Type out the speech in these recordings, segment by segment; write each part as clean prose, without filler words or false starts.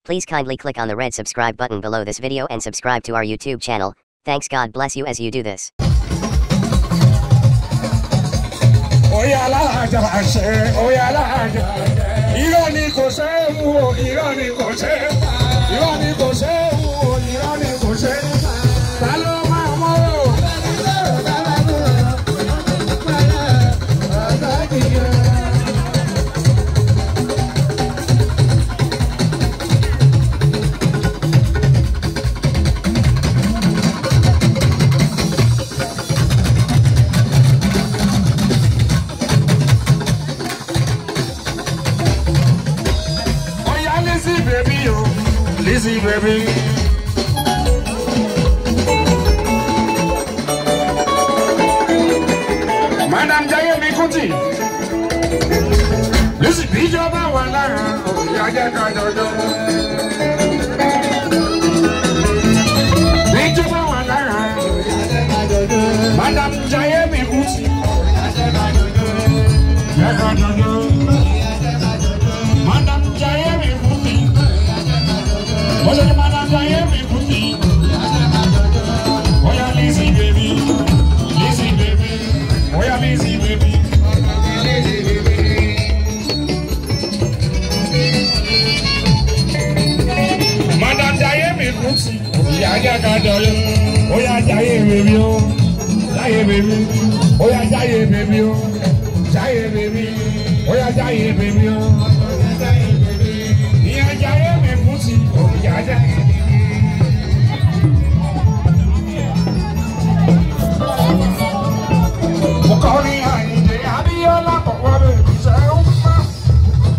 Please kindly click on the red subscribe button below this video and subscribe to our YouTube channel. Thanks, God bless you as you do this. Lizzy, baby. Madam Jaya Bikuti. Lizzy, Bijaba Wala. Yaja Kadodo. Bijaba Wala. Madam Jaya Bikuti. Yaja Kadodo. Madam Jaya Bikuti. Madam Jaya Bikuti. Oh yeah, Lizzy baby, Lizzy baby. Oh yeah, Lizzy baby, Lizzy baby. Madam Jaya Bikuti. Yaja Kadodo. Oh yeah, Jaya baby, oh Jaya baby. Oh yeah, Jaya baby, oh Jaya baby. Oh yeah, Jaya baby, oh Jaya baby. Yeah, Jaya Bikuti. Oh yeah, Jaya.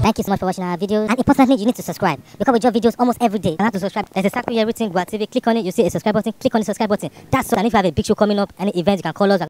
Thank you so much for watching our videos, and importantly, you need to subscribe because we drop videos almost every day. And how to subscribe? There's a circle here written Gua TV. Click on it, you see a subscribe button. Click on the subscribe button. That's so that if you have a big show coming up, any event, you can call us.